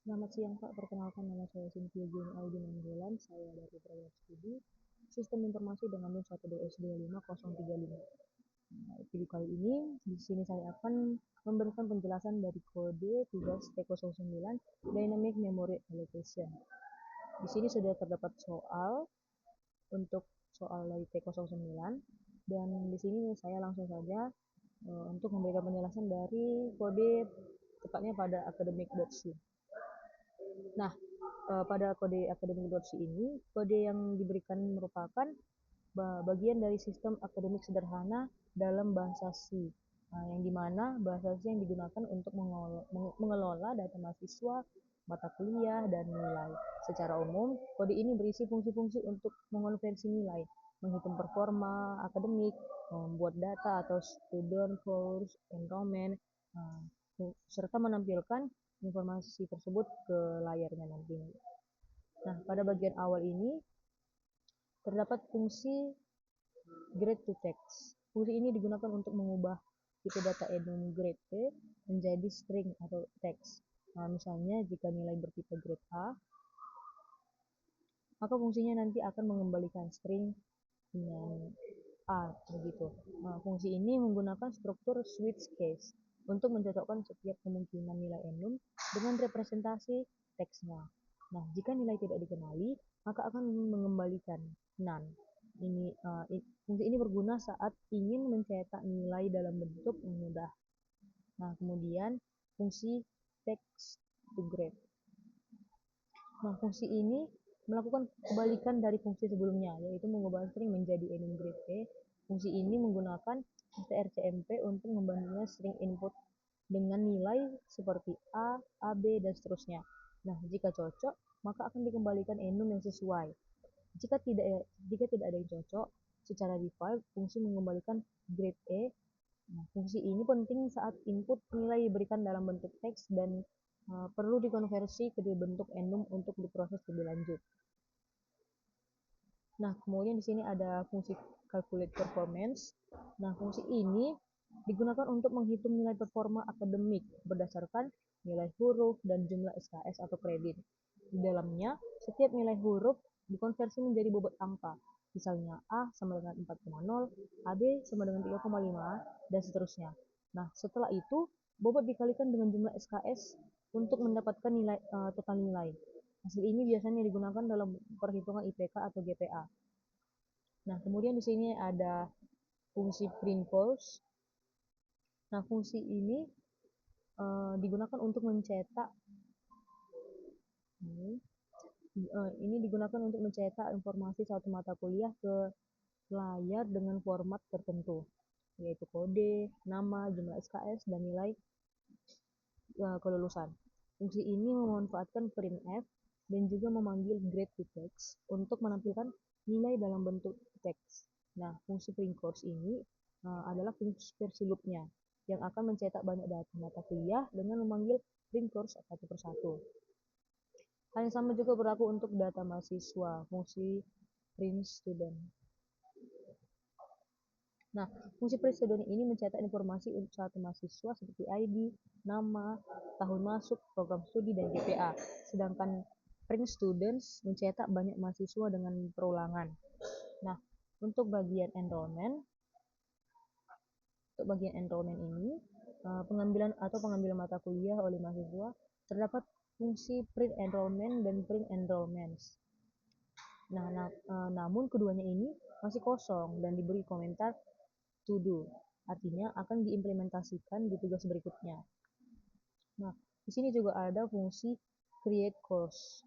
Selamat siang Pak, perkenalkan nama saya Cynthia Juni Audi Nanggolan, saya dari program studi Sistem Informasi dengan NIM 1205035. Nah, video kali ini di sini saya akan memberikan penjelasan dari kode tugas T09 Dynamic Memory Allocation. Di sini sudah terdapat untuk soal dari T09 dan di sini saya langsung saja untuk memberikan penjelasan dari kode tepatnya pada academic.c. Nah, pada kode academic.c ini, kode yang diberikan merupakan bagian dari sistem akademik sederhana dalam bahasa C, yang dimana bahasa C yang digunakan untuk mengelola data mahasiswa, mata kuliah, dan nilai. Secara umum, kode ini berisi fungsi-fungsi untuk mengonversi nilai, menghitung performa akademik, membuat data atau student course enrollment, serta menampilkan informasi tersebut ke layarnya nantinya. Nah, pada bagian awal ini terdapat fungsi grade to text. Fungsi ini digunakan untuk mengubah tipe data enum grade P menjadi string atau teks. Nah, misalnya jika nilai bertipe grade A, maka fungsinya nanti akan mengembalikan string dengan A begitu. Nah, fungsi ini menggunakan struktur switch case untuk mencocokkan setiap kemungkinan nilai enum dengan representasi teksnya. Nah, jika nilai tidak dikenali, maka akan mengembalikan none. Fungsi ini berguna saat ingin mencetak nilai dalam bentuk yang mudah. Nah, kemudian fungsi text to grade. Nah, fungsi ini melakukan kebalikan dari fungsi sebelumnya, yaitu mengubah string menjadi enum grade P. Fungsi ini menggunakan strcmp untuk membandingkan string input dengan nilai seperti A, AB, dan seterusnya. Nah, jika cocok, maka akan dikembalikan enum yang sesuai. Jika tidak ada yang cocok, secara default fungsi mengembalikan grade E. Nah, fungsi ini penting saat input nilai diberikan dalam bentuk teks dan perlu dikonversi ke bentuk enum untuk diproses lebih lanjut. Nah, kemudian di sini ada fungsi calculate performance. Nah, fungsi ini digunakan untuk menghitung nilai performa akademik berdasarkan nilai huruf dan jumlah SKS atau kredit. Di dalamnya, setiap nilai huruf dikonversi menjadi bobot angka. Misalnya A sama dengan 4,0, AB sama dengan 3,5, dan seterusnya. Nah, setelah itu, bobot dikalikan dengan jumlah SKS untuk mendapatkan total nilai. Hasil ini biasanya digunakan dalam perhitungan IPK atau GPA. Nah, kemudian di sini ada fungsi print course. Nah, fungsi ini digunakan untuk mencetak ini digunakan untuk mencetak informasi satu mata kuliah ke layar dengan format tertentu, yaitu kode, nama, jumlah SKS, dan nilai kelulusan. Fungsi ini memanfaatkan printf dan juga memanggil grade to text untuk menampilkan nilai dalam bentuk teks. Nah, fungsi print course ini adalah fungsi versi loopnya yang akan mencetak banyak data mata kuliah dengan memanggil print course satu persatu. Hal yang sama juga berlaku untuk data mahasiswa, fungsi print student. Nah, fungsi print student ini mencetak informasi untuk satu mahasiswa seperti ID, nama, tahun masuk, program studi, dan GPA. Sedangkan print students mencetak banyak mahasiswa dengan perulangan. Nah, untuk bagian enrollment ini, pengambilan mata kuliah oleh mahasiswa terdapat fungsi print enrollment dan print enrollments. Nah, namun keduanya ini masih kosong dan diberi komentar to do, artinya akan diimplementasikan di tugas berikutnya. Nah, di sini juga ada fungsi create course.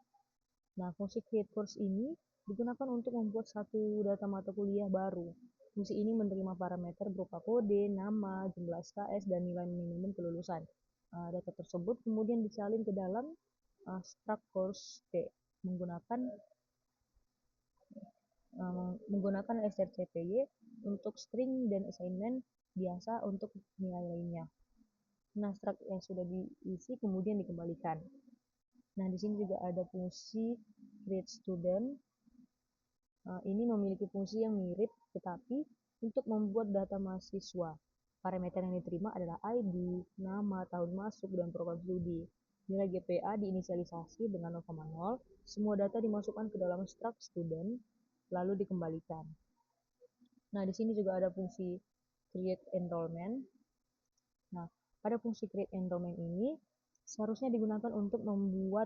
Nah, fungsi create course ini digunakan untuk membuat satu data mata kuliah baru. Fungsi ini menerima parameter berupa kode, nama, jumlah SKS, dan nilai minimum kelulusan. Data tersebut kemudian disalin ke dalam struct course P menggunakan strcpy untuk string dan assignment biasa untuk nilai lainnya. Nah, struct yang sudah diisi kemudian dikembalikan. Nah, di sini juga ada fungsi create student. Ini memiliki fungsi yang mirip, tetapi untuk membuat data mahasiswa. Parameter yang diterima adalah ID, nama, tahun masuk, dan program studi. Nilai GPA diinisialisasi dengan 0,0, semua data dimasukkan ke dalam struct student, lalu dikembalikan. Nah, di sini juga ada fungsi create enrollment. Nah, pada fungsi create enrollment ini seharusnya digunakan untuk membuat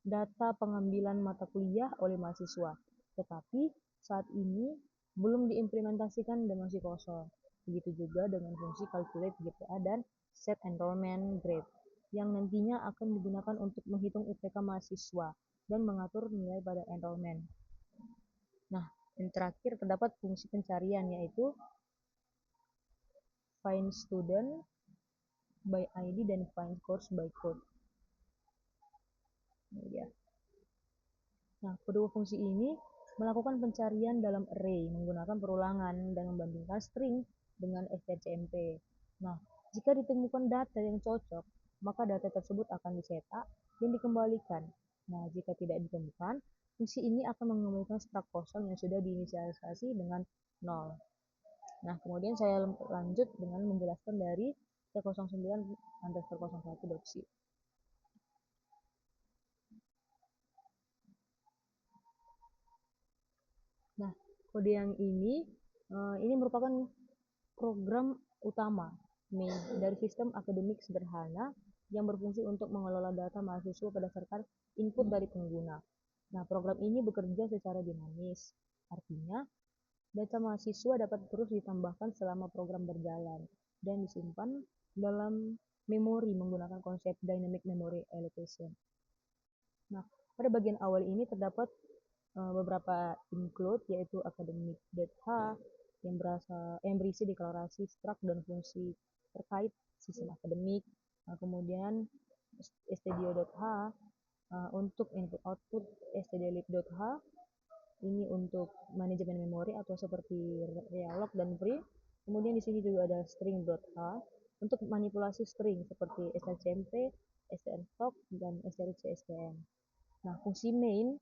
data pengambilan mata kuliah oleh mahasiswa. Tetapi saat ini belum diimplementasikan dan masih kosong. Begitu juga dengan fungsi calculate GPA dan set enrollment grade yang nantinya akan digunakan untuk menghitung IPK mahasiswa dan mengatur nilai pada enrollment. Nah, yang terakhir terdapat fungsi pencarian yaitu find student by ID dan find course by code. Ini dia. Nah, kedua fungsi ini melakukan pencarian dalam array menggunakan perulangan dan membandingkan string dengan strcmp. Nah, jika ditemukan data yang cocok, maka data tersebut akan dicetak dan dikembalikan. Nah, jika tidak ditemukan, fungsi ini akan mengembalikan struct kosong yang sudah diinisialisasi dengan 0. Nah, kemudian saya lanjut dengan menjelaskan dari T09_01.c. Nah, kode yang ini merupakan program utama main dari sistem akademik sederhana yang berfungsi untuk mengelola data mahasiswa berdasarkan input dari pengguna. Nah, program ini bekerja secara dinamis. Artinya, data mahasiswa dapat terus ditambahkan selama program berjalan dan disimpan dalam memori menggunakan konsep dynamic memory allocation. Nah, pada bagian awal ini terdapat beberapa include yaitu academic.h yang berisi deklarasi struct dan fungsi terkait sistem akademik. Kemudian studio.h untuk input output, stdlib.h ini untuk manajemen memori atau seperti realloc dan free. Kemudian di sini juga ada string.h untuk manipulasi string seperti strcmp, strstock dan strcspn. Nah, fungsi main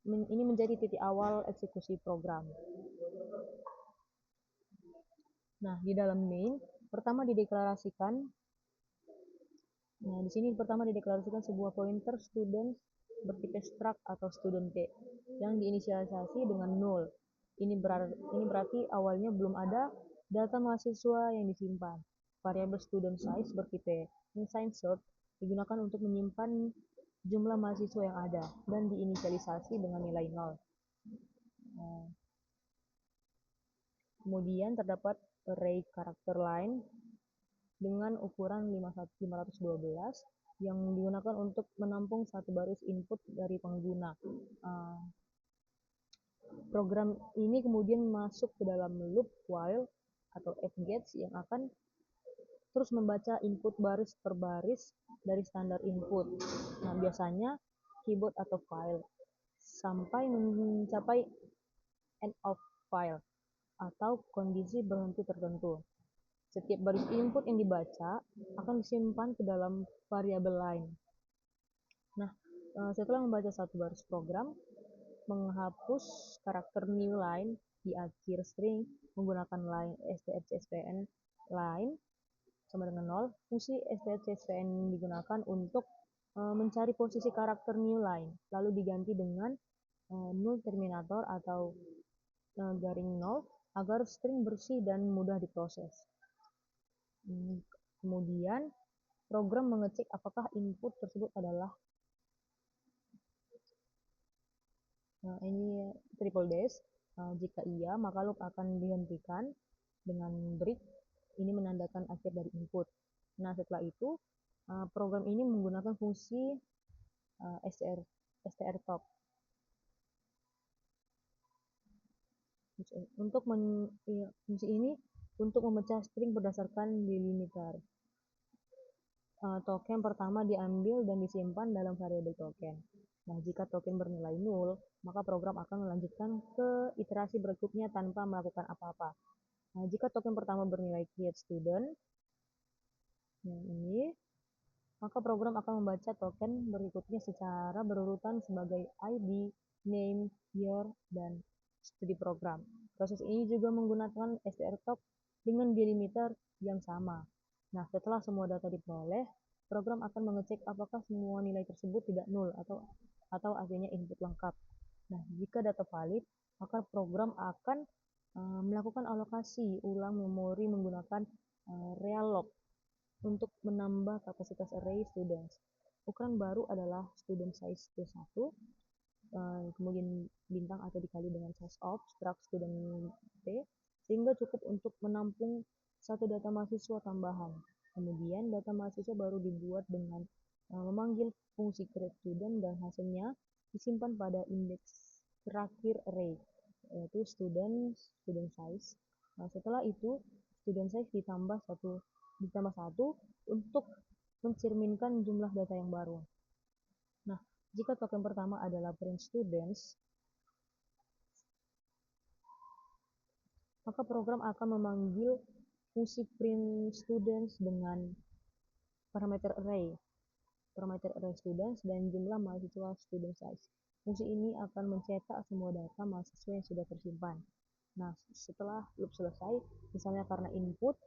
ini menjadi titik awal eksekusi program. Nah, di dalam main pertama dideklarasikan sebuah pointer student bertipe struct atau student P yang diinisialisasi dengan 0. Ini berarti awalnya belum ada data mahasiswa yang disimpan. Variabel student size bertipe unsigned digunakan untuk menyimpan jumlah mahasiswa yang ada dan diinisialisasi dengan nilai 0. Kemudian terdapat array karakter line dengan ukuran 512 yang digunakan untuk menampung satu baris input dari pengguna. Program ini kemudian masuk ke dalam loop while atau fgets yang akan terus membaca input baris per baris dari standar input. Nah, biasanya keyboard atau file sampai mencapai end of file atau kondisi berhenti tertentu. Setiap baris input yang dibaca akan disimpan ke dalam variabel line. Nah, setelah membaca satu baris program, menghapus karakter new line di akhir string menggunakan line strcspn line sama dengan 0. Fungsi strcspn digunakan untuk mencari posisi karakter new line, lalu diganti dengan null terminator atau garing 0 agar string bersih dan mudah diproses. Kemudian program mengecek apakah input tersebut adalah ini triple dash. Jika iya, maka loop akan dihentikan dengan break. Ini menandakan akhir dari input. Nah, setelah itu program ini menggunakan fungsi strtop untuk fungsi ini untuk memecah string berdasarkan delimiter. Token pertama diambil dan disimpan dalam variabel token. Nah, jika token bernilai 0, maka program akan melanjutkan ke iterasi berikutnya tanpa melakukan apa-apa. Nah, jika token pertama bernilai create student, yang ini, maka program akan membaca token berikutnya secara berurutan sebagai ID, name, year, dan studi program. Proses ini juga menggunakan strtop dengan delimiter yang sama. Nah, setelah semua data diperoleh, program akan mengecek apakah semua nilai tersebut tidak nol atau artinya input lengkap. Nah, jika data valid, maka program akan melakukan alokasi ulang memori menggunakan realloc untuk menambah kapasitas array students. Ukuran baru adalah student size P1, kemudian bintang atau dikali dengan size of struct student P, sehingga cukup untuk menampung satu data mahasiswa tambahan. Kemudian data mahasiswa baru dibuat dengan memanggil fungsi create student dan hasilnya disimpan pada indeks terakhir array, yaitu student size. Nah, setelah itu student size ditambah satu untuk mencerminkan jumlah data yang baru. Nah, jika token pertama adalah print students, maka program akan memanggil fungsi print students dengan parameter array students dan jumlah mahasiswa student size. Fungsi ini akan mencetak semua data mahasiswa yang sudah tersimpan. Nah, setelah loop selesai, misalnya karena input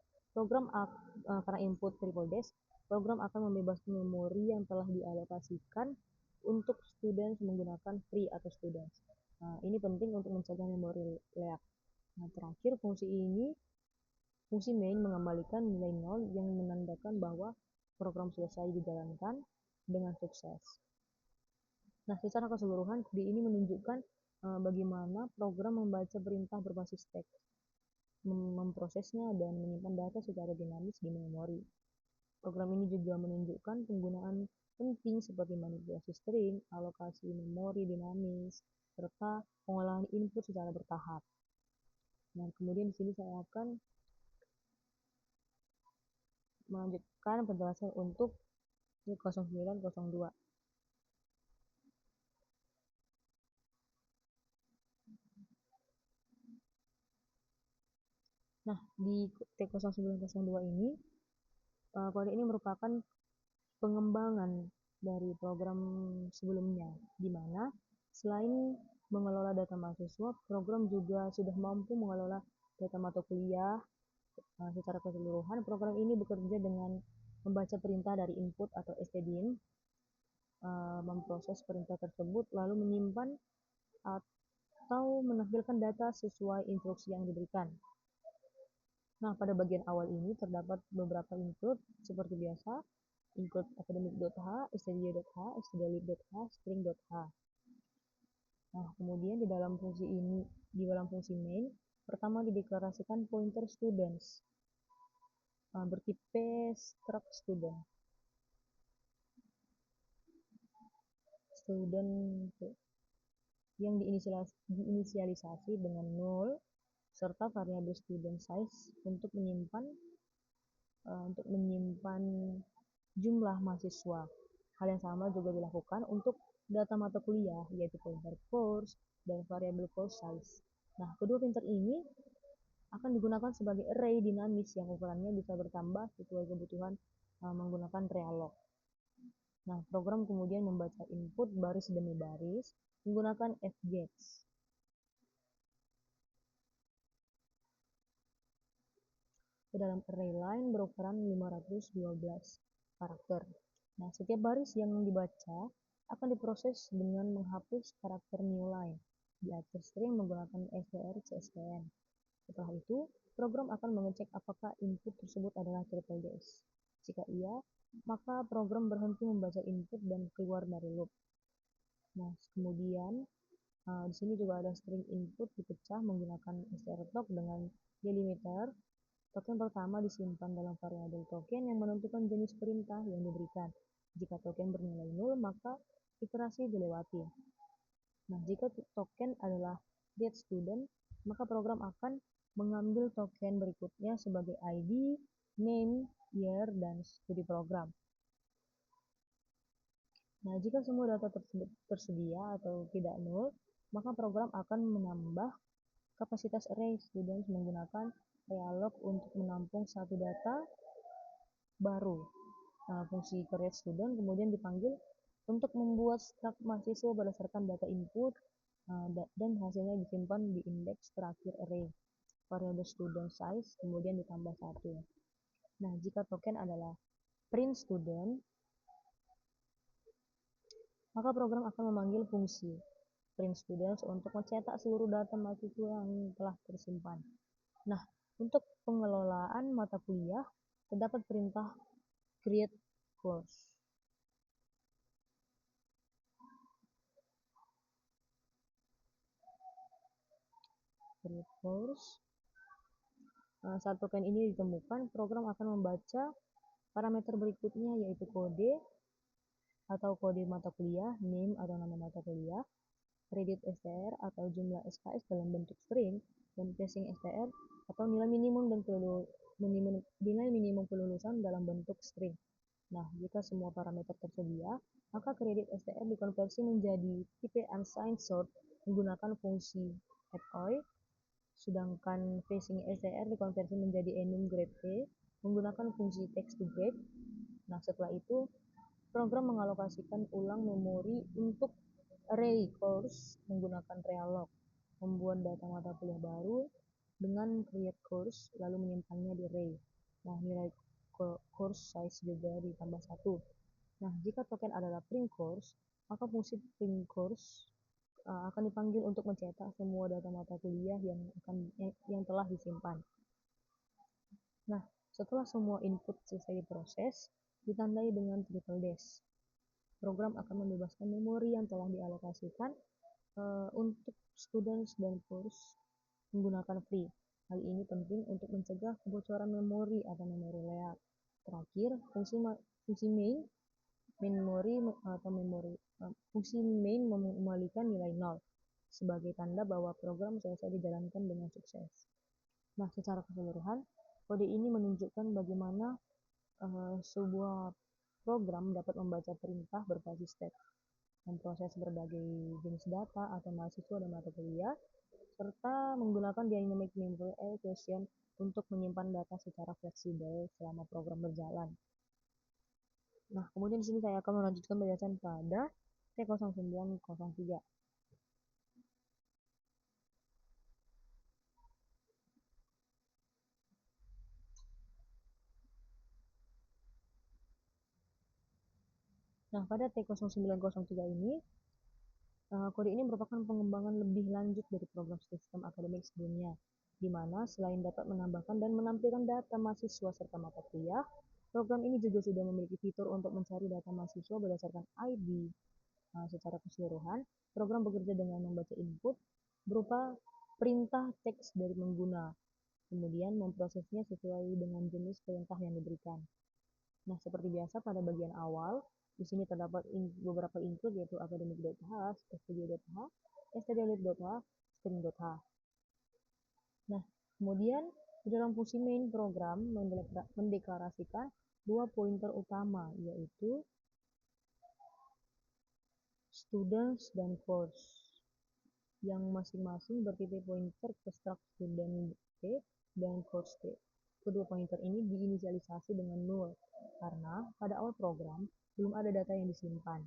triple dash, program akan membebaskan memori yang telah dialokasikan untuk students menggunakan free atau students. Nah, ini penting untuk mencegah memori leak. Nah, terakhir fungsi main mengembalikan nilai 0 yang menandakan bahwa program selesai dijalankan dengan sukses. Nah, secara keseluruhan, ini menunjukkan bagaimana program membaca perintah berbasis teks, memprosesnya, dan menyimpan data secara dinamis di memori. Program ini juga menunjukkan penggunaan penting seperti manipulasi string, alokasi memori dinamis, serta pengolahan input secara bertahap. Nah, kemudian di sini saya akan melanjutkan penjelasan untuk 0902. Nah, di T0902 ini, kode ini merupakan pengembangan dari program sebelumnya, di mana selain mengelola data mahasiswa, program juga sudah mampu mengelola data mata kuliah. Secara keseluruhan, program ini bekerja dengan membaca perintah dari input atau stdin, memproses perintah tersebut, lalu menyimpan atau menampilkan data sesuai instruksi yang diberikan. Nah, pada bagian awal ini terdapat beberapa include seperti biasa, include academic.h, stdio.h, stdlib.h, string.h. Nah, kemudian di dalam fungsi main, pertama dideklarasikan pointer students bertipe struct student yang diinisialisasi dengan 0 serta variabel student size untuk menyimpan jumlah mahasiswa. Hal yang sama juga dilakukan untuk data mata kuliah, yaitu pointer course dan variabel course size. Nah, kedua pointer ini akan digunakan sebagai array dinamis yang ukurannya bisa bertambah sesuai kebutuhan menggunakan realloc. Nah, program kemudian membaca input baris demi baris menggunakan fgets. Ke dalam array line berukuran 512 karakter. Nah, setiap baris yang dibaca akan diproses dengan menghapus karakter new line di atas string menggunakan strcspn. Setelah itu, program akan mengecek apakah input tersebut adalah triple dash. Jika iya, maka program berhenti membaca input dan keluar dari loop. Nah, kemudian di sini juga ada string input dipecah menggunakan strtalk dengan delimiter. Token pertama disimpan dalam variabel token yang menentukan jenis perintah yang diberikan. Jika token bernilai 0, maka iterasi dilewati. Nah, jika token adalah get student, maka program akan mengambil token berikutnya sebagai ID, name, year, dan studi program. Nah, jika semua data tersebut tersedia atau tidak 0, maka program akan menambah kapasitas array students menggunakan realloc untuk menampung satu data baru. Nah, fungsi create student kemudian dipanggil untuk membuat struct mahasiswa berdasarkan data input dan hasilnya disimpan di indeks terakhir array. Variabel student size kemudian ditambah 1. Nah, jika token adalah print student, maka program akan memanggil fungsi print students untuk mencetak seluruh data mahasiswa yang telah tersimpan. Nah, untuk pengelolaan mata kuliah, terdapat perintah create course. Create course. Saat token ini ditemukan, program akan membaca parameter berikutnya, yaitu kode atau kode mata kuliah, name atau nama mata kuliah, kredit STR atau jumlah SKS dalam bentuk string, dan passing STR atau nilai minimum kelulusan dalam bentuk string. Nah, jika semua parameter tersedia, maka kredit STR dikonversi menjadi tipe unsigned sort menggunakan fungsi add-OI, sedangkan passing STR dikonversi menjadi enum grade P menggunakan fungsi text to grade. Nah, setelah itu program mengalokasikan ulang memori untuk array course menggunakan realloc, membuat data mata kuliah baru dengan create course lalu menyimpannya di array. Nah, nilai course size juga ditambah 1. Nah, jika token adalah print course, maka fungsi print course akan dipanggil untuk mencetak semua data mata kuliah yang telah disimpan. Nah, setelah semua input selesai diproses, ditandai dengan triple dash. Program akan membebaskan memori yang telah dialokasikan untuk students dan course menggunakan free. Hal ini penting untuk mencegah kebocoran memori atau memori layout. Terakhir, fungsi main mengembalikan nilai 0 sebagai tanda bahwa program selesai dijalankan dengan sukses. Nah, secara keseluruhan, kode ini menunjukkan bagaimana sebuah program dapat membaca perintah berbasis teks, memproses berbagai jenis data atau mahasiswa dan mata kuliah, serta menggunakan dynamic memory allocation untuk menyimpan data secara fleksibel selama program berjalan. Nah, kemudian di sini saya akan melanjutkan penjelasan pada T0903. Nah, pada T0903 ini, kode ini merupakan pengembangan lebih lanjut dari program sistem akademik sebelumnya, di mana selain dapat menambahkan dan menampilkan data mahasiswa serta mata kuliah, program ini juga sudah memiliki fitur untuk mencari data mahasiswa berdasarkan ID. Nah, secara keseluruhan, program bekerja dengan membaca input berupa perintah teks dari pengguna, kemudian memprosesnya sesuai dengan jenis perintah yang diberikan. Nah, seperti biasa pada bagian awal, di sini terdapat beberapa input yaitu academic.h, std.h, stdlib.h, string.h. Nah, kemudian di dalam fungsi main program mendeklarasikan dua pointer utama, yaitu students dan course, yang masing-masing bertipe pointer ke struct student T dan course T. Kedua pointer ini diinisialisasi dengan null karena pada awal program belum ada data yang disimpan.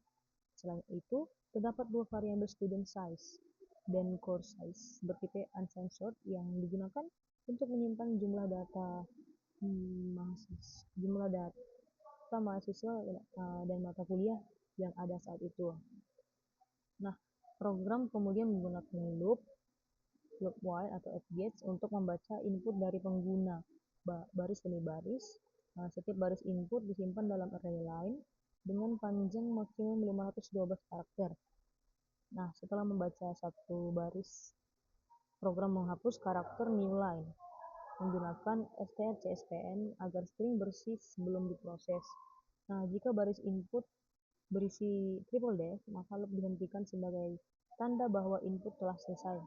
Selain itu, terdapat dua variabel student size dan course size bertipe unsigned sort yang digunakan untuk menyimpan jumlah data mahasiswa dan mata kuliah yang ada saat itu. Nah, program kemudian menggunakan loop while atau fgets untuk membaca input dari pengguna baris demi baris. Nah, setiap baris input disimpan dalam array line dengan panjang maksimum 512 karakter. Nah, setelah membaca satu baris, program menghapus karakter new line menggunakan strcspn agar string bersih sebelum diproses. Nah, jika baris input berisi triple dash, maka loop dihentikan sebagai tanda bahwa input telah selesai.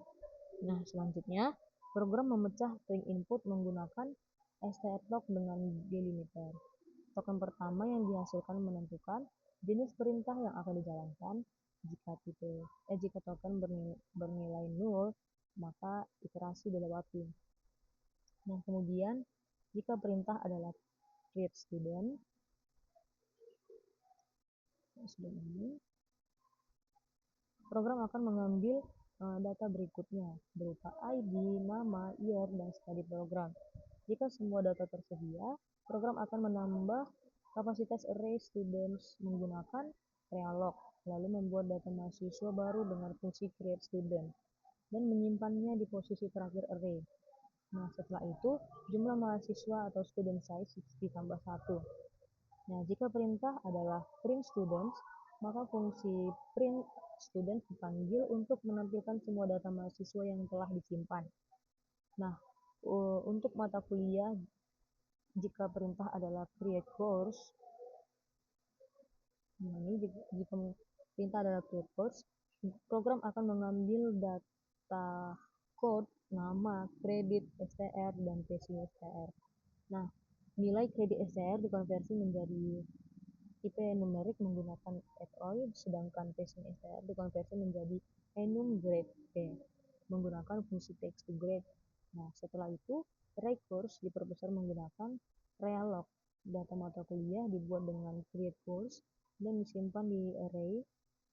Nah, selanjutnya program memecah string input menggunakan strlock dengan delimiter. Token pertama yang dihasilkan menentukan jenis perintah yang akan dijalankan. Jika token bernilai null, maka iterasi dilewati. Nah, kemudian jika perintah adalah create student, program akan mengambil data berikutnya berupa ID, nama, year, dan study program. Jika semua data tersedia, program akan menambah Kapasitas array students menggunakan realloc, lalu membuat data mahasiswa baru dengan fungsi create student dan menyimpannya di posisi terakhir array. Nah, setelah itu jumlah mahasiswa atau student size ditambah 1. Nah, jika perintah adalah print students, maka fungsi print student dipanggil untuk menampilkan semua data mahasiswa yang telah disimpan. Nah, untuk mata kuliah, jika perintah adalah create course, nah ini jika perintah adalah create course, program akan mengambil data code, nama, kredit, STR, dan passing STR. Nah, nilai kredit STR dikonversi menjadi IP numerik menggunakan ETOI, sedangkan passing STR dikonversi menjadi enum grade P menggunakan fungsi text to grade. Nah, setelah itu array course diperbesar menggunakan realloc. Data mata kuliah dibuat dengan create course dan disimpan di array.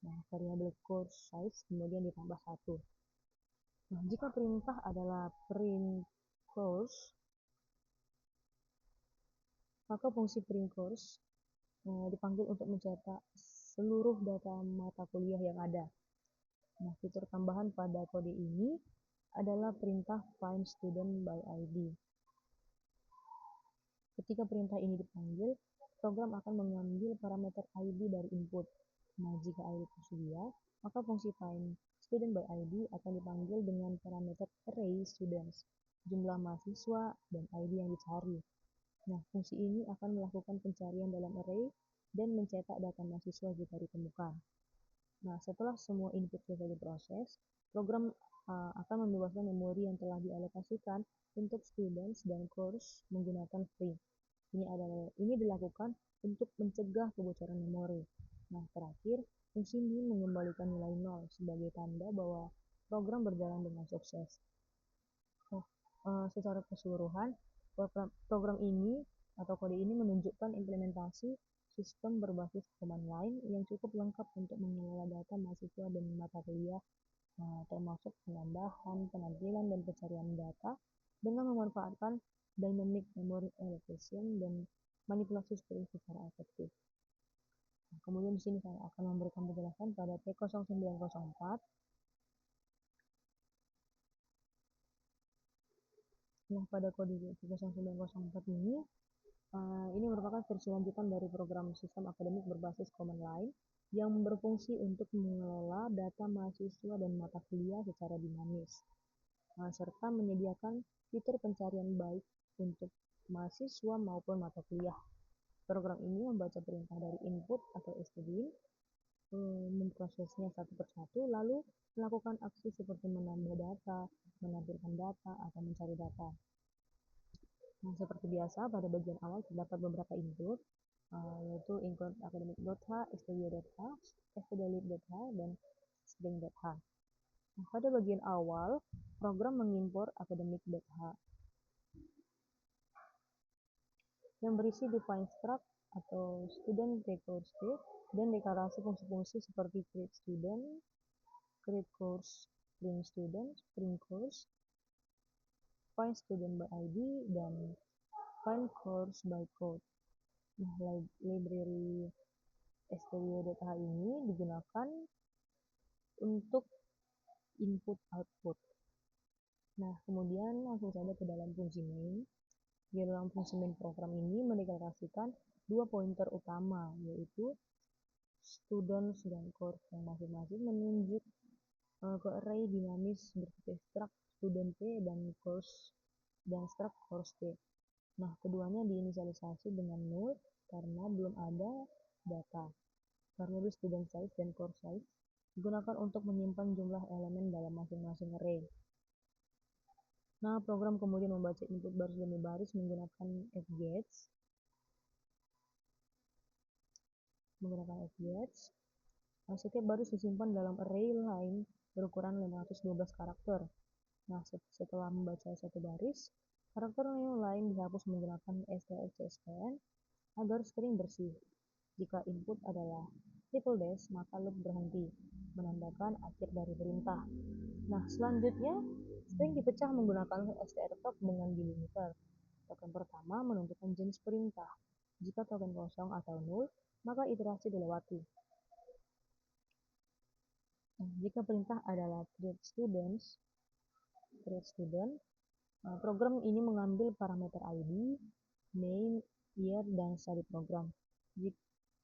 Nah, variabel course size kemudian ditambah 1. Nah, jika perintah adalah print course, maka fungsi print course dipanggil untuk mencetak seluruh data mata kuliah yang ada. Nah, fitur tambahan pada kode ini adalah perintah find student by ID. Ketika perintah ini dipanggil, program akan mengambil parameter ID dari input. Nah, jika ID tersedia, maka fungsi find student by ID akan dipanggil dengan parameter array students, jumlah mahasiswa, dan ID yang dicari. Nah, fungsi ini akan melakukan pencarian dalam array dan mencetak data mahasiswa jika ditemukan. Nah, setelah semua input selesai diproses, program akan membebaskan memori yang telah dialokasikan untuk students dan course menggunakan free. Ini dilakukan untuk mencegah kebocoran memori. Nah, terakhir, fungsi ini mengembalikan nilai 0 sebagai tanda bahwa program berjalan dengan sukses. Nah, secara keseluruhan, program ini atau kode ini menunjukkan implementasi sistem berbasis command line yang cukup lengkap untuk mengelola data mahasiswa dan mata kuliah, termasuk penambahan, penampilan, dan pencarian data dengan memanfaatkan dynamic memory allocation dan manipulasi string secara efektif. Nah, kemudian di sini saya akan memberikan penjelasan pada T0904. Nah, pada kode T0904 ini merupakan versi lanjutan dari program sistem akademik berbasis command line yang berfungsi untuk mengelola data mahasiswa dan mata kuliah secara dinamis, serta menyediakan fitur pencarian baik untuk mahasiswa maupun mata kuliah. Program ini membaca perintah dari input atau stdin, memprosesnya satu persatu, lalu melakukan aksi seperti menambah data, menampilkan data, atau mencari data. Nah, seperti biasa, pada bagian awal terdapat beberapa input, yaitu include academic.h, studio.h, stdlib.h, dan string.h. Nah, pada bagian awal, program mengimpor academic.h yang berisi define struct atau student record state dan deklarasi fungsi-fungsi seperti create student, create course, print student, print course, find student by ID, dan find course by code. Nah, library studio.h ini digunakan untuk input output. Nah, kemudian langsung saja ke dalam fungsi main. Di dalam fungsi main program ini mendeklarasikan dua pointer utama, yaitu students dan course yang masing-masing menunjuk ke array dinamis bertipe struct student P dan course dan struct course P. Nah, keduanya diinisialisasi dengan null karena belum ada data. Variabel student size dan course size digunakan untuk menyimpan jumlah elemen dalam masing-masing array. Nah, program kemudian membaca input baris demi baris menggunakan fgets. Setiap baris disimpan dalam array line berukuran 512 karakter. Nah, setelah membaca satu baris, karakter lain dihapus menggunakan strcspn agar string bersih. Jika input adalah triple dash, maka loop berhenti, menandakan akhir dari perintah. Nah, selanjutnya, string dipecah menggunakan strcut dengan delimiter. Token pertama menentukan jenis perintah. Jika token kosong atau nol, maka iterasi dilewati. Nah, jika perintah adalah create student, program ini mengambil parameter ID, name, year, dan study program.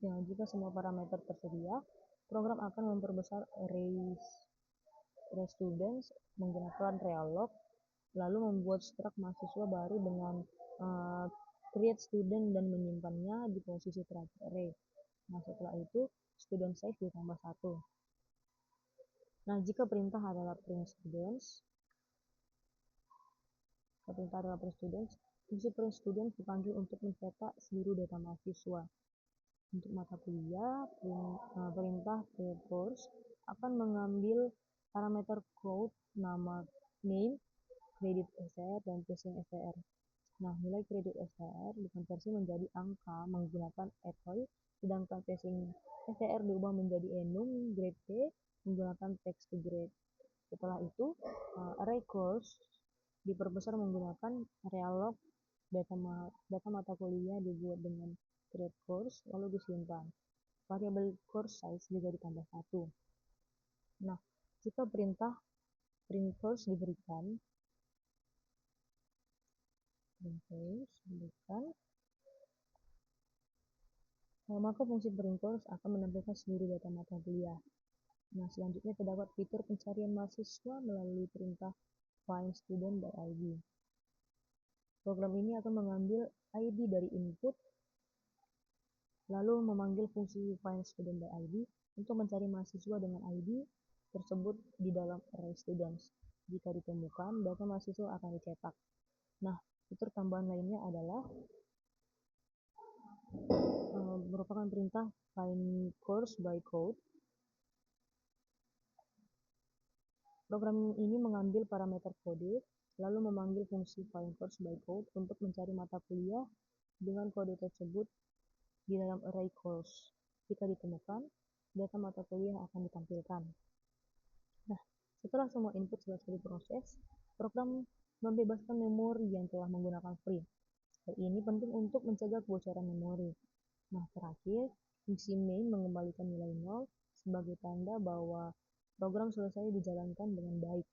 Jika semua parameter tersedia, program akan memperbesar array students menggunakan realloc, lalu membuat struct mahasiswa baru dengan create student dan menyimpannya di posisi terakhir array. Nah, setelah itu student size ditambah 1. Nah, jika perintah adalah print students, fungsi print students dipanggil untuk mencetak seluruh data mahasiswa. Untuk mata kuliah, perintah create course akan mengambil parameter code, nama, name, kredit STR, dan passing STR. Nah, nilai kredit STR dikonversi menjadi angka menggunakan etoy, sedangkan passing STR diubah menjadi enum grade P menggunakan text to grade. Setelah itu, array course diperbesar menggunakan realloc, data mata kuliah dibuat dengan create course lalu disimpan. Variabel course size juga ditambah 1. Nah, jika perintah print course diberikan, maka fungsi print course akan menampilkan seluruh data mata kuliah. Nah, selanjutnya terdapat fitur pencarian mahasiswa melalui perintah find student by ID. Program ini akan mengambil ID dari input, lalu memanggil fungsi find student by ID untuk mencari mahasiswa dengan ID tersebut di dalam array students. Jika ditemukan, data mahasiswa akan dicetak. Nah, fitur tambahan lainnya adalah merupakan perintah find course by code. Program ini mengambil parameter kode, lalu memanggil fungsi find course by code untuk mencari mata kuliah dengan kode tersebut di dalam array course. Jika ditemukan, data mata kuliah akan ditampilkan. Nah, setelah semua input selesai diproses, program membebaskan memori yang telah menggunakan free. Hal ini penting untuk mencegah kebocoran memori. Nah, terakhir, fungsi main mengembalikan nilai 0 sebagai tanda bahwa program selesai dijalankan dengan baik.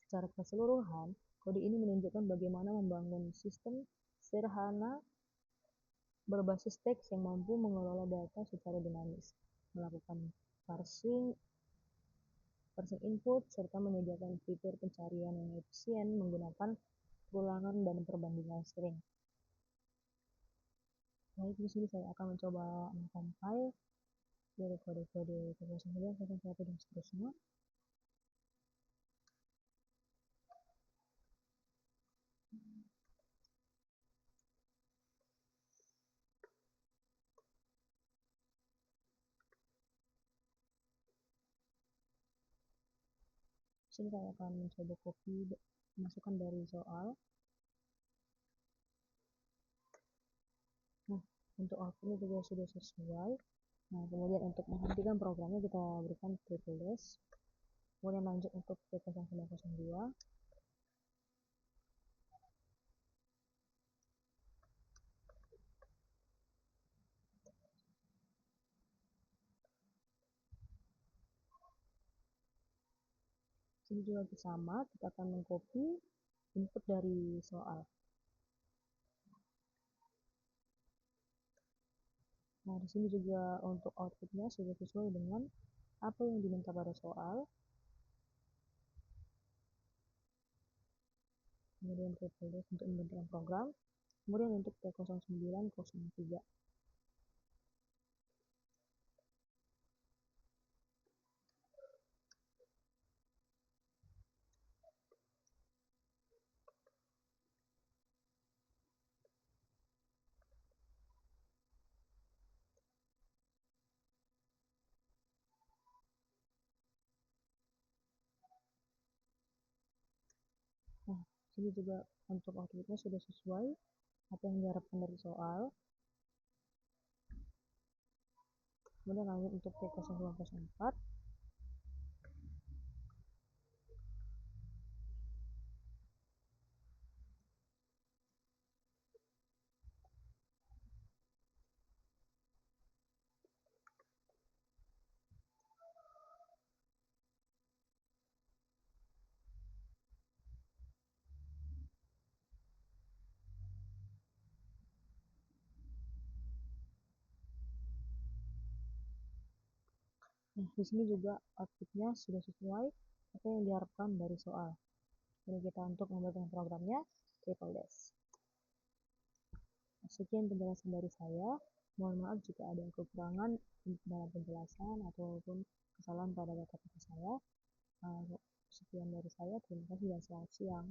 Secara keseluruhan, kode ini menunjukkan bagaimana membangun sistem sederhana berbasis teks yang mampu mengelola data secara dinamis, melakukan parsing input, serta menyediakan fitur pencarian yang efisien menggunakan ulangan dan perbandingan string. Baik, di sini saya akan mencoba mengcompile dari kode-kode 09, 01, dan seterusnya. Sini saya akan mencoba copy masukan dari soal. Nah, untuk outputnya juga sudah sesuai. Nah, kemudian untuk menghentikan programnya kita berikan triple dash. Kemudian lanjut untuk T0902. Sini juga sama, kita akan mengcopy input dari soal. Nah, di sini juga untuk outputnya sudah sesuai dengan apa yang diminta pada soal. Kemudian triple dash untuk menghentikan program. Kemudian untuk T0903. Nah, sini juga untuk outputnya sudah sesuai apa yang diharapkan dari soal. Kemudian lanjut untuk T0904. Nah, di sini juga outputnya sudah sesuai apa yang diharapkan dari soal. Ini kita untuk membuat programnya triple dash. Sekian penjelasan dari saya. Mohon maaf jika ada kekurangan dalam penjelasan ataupun kesalahan pada kata-kata saya. Sekian dari saya. Terima kasih dan selamat siang.